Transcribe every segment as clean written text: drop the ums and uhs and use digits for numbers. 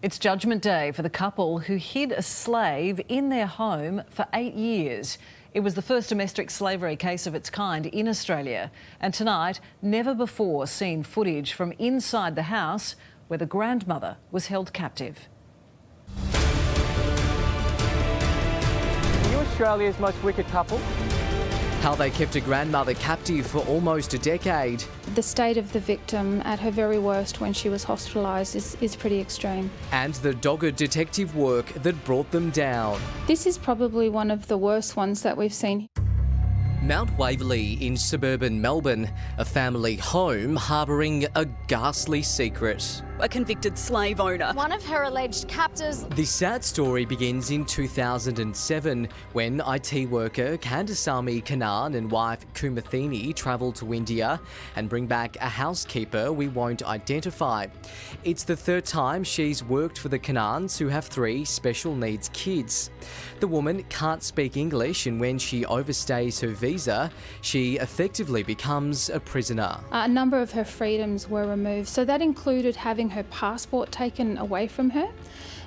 It's Judgment Day for the couple who hid a slave in their home for 8 years. It was the first domestic slavery case of its kind in Australia. And tonight, never before seen footage from inside the house where the grandmother was held captive. Are you Australia's most wicked couple? How they kept a grandmother captive for almost a decade. The state of the victim at her very worst when she was hospitalised is pretty extreme. And the dogged detective work that brought them down. This is probably one of the worst ones that we've seen. Mount Waverley in suburban Melbourne, a family home harbouring a ghastly secret. A convicted slave owner. One of her alleged captors. This sad story begins in 2007 when IT worker Kandasamy Kannan and wife Kumathini travel to India and bring back a housekeeper we won't identify. It's the third time she's worked for the Kannans, who have 3 special needs kids. The woman can't speak English, and when she overstays her visa, she effectively becomes a prisoner. A number of her freedoms were removed, so that included having her passport taken away from her.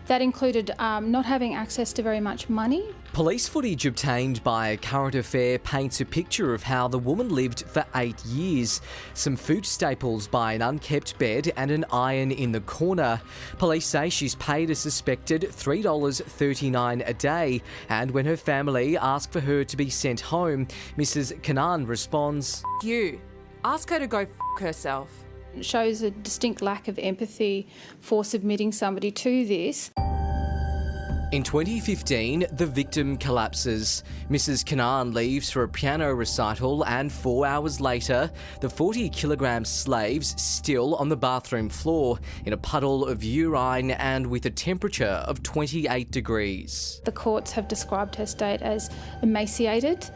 That included not having access to very much money. Police footage obtained by a Current Affair paints a picture of how the woman lived for 8 years. Some food staples by an unkept bed and an iron in the corner. Police say she's paid a suspected $3.39 a day, and when her family ask for her to be sent home, Mrs. Kannan responds, "You, ask her to go f*** herself." It shows a distinct lack of empathy for submitting somebody to this. In 2015, the victim collapses. Mrs. Kannan leaves for a piano recital, and 4 hours later, the 40-kilogram slave's still on the bathroom floor in a puddle of urine and with a temperature of 28 degrees. The courts have described her state as emaciated.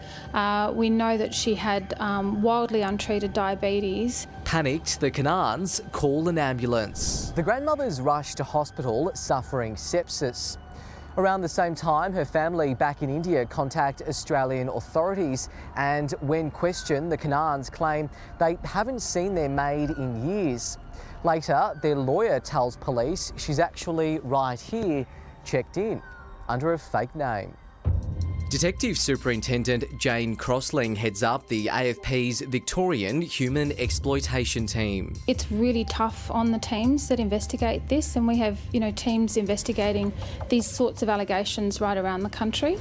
We know that she had wildly untreated diabetes. Panicked, the Kannans call an ambulance. The grandmother's rushed to hospital suffering sepsis. Around the same time, her family back in India contact Australian authorities, and when questioned, the Kannans claim they haven't seen their maid in years. Later, their lawyer tells police she's actually right here, checked in, under a fake name. Detective Superintendent Jane Crossling heads up the AFP's Victorian Human Exploitation Team. It's really tough on the teams that investigate this, and we have, teams investigating these sorts of allegations right around the country.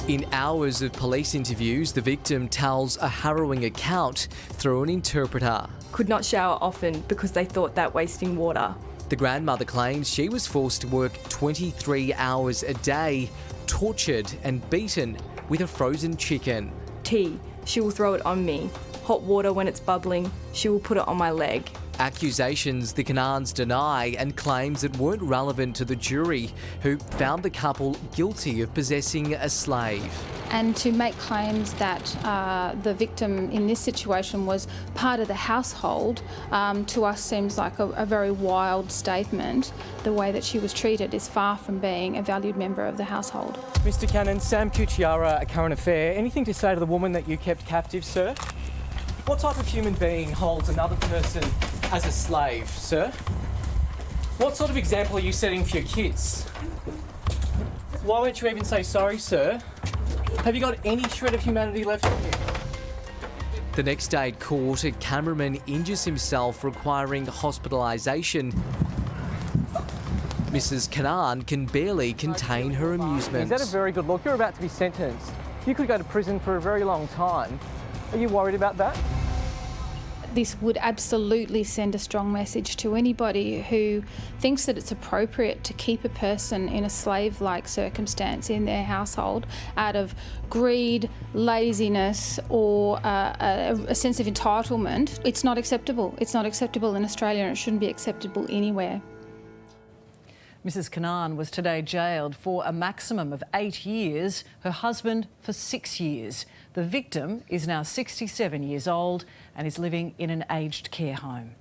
In hours of police interviews, the victim tells a harrowing account through an interpreter. Could not shower often because they thought that wasting water. The grandmother claims she was forced to work 23 hours a day, tortured and beaten with a frozen chicken. Tea, she will throw it on me. Hot water when it's bubbling, she will put it on my leg. Accusations the Kannans deny, and claims that weren't relevant to the jury, who found the couple guilty of possessing a slave. And to make claims that the victim in this situation was part of the household, to us seems like a very wild statement. The way that she was treated is far from being a valued member of the household. Mr. Cannon, Sam Cucchiara, A Current Affair. Anything to say to the woman that you kept captive, sir? What type of human being holds another person as a slave, sir? What sort of example are you setting for your kids? Why won't you even say sorry, sir? Have you got any shred of humanity left in you? The next day at court, a cameraman injures himself, requiring hospitalisation. Mrs. Kannan can barely contain her amusement. Is that a very good look? You're about to be sentenced. You could go to prison for a very long time. Are you worried about that? This would absolutely send a strong message to anybody who thinks that it's appropriate to keep a person in a slave-like circumstance in their household out of greed, laziness, or a sense of entitlement. It's not acceptable. It's not acceptable in Australia, and it shouldn't be acceptable anywhere. Mrs. Kannan was today jailed for a maximum of 8 years, her husband for 6 years. The victim is now 67 years old and is living in an aged care home.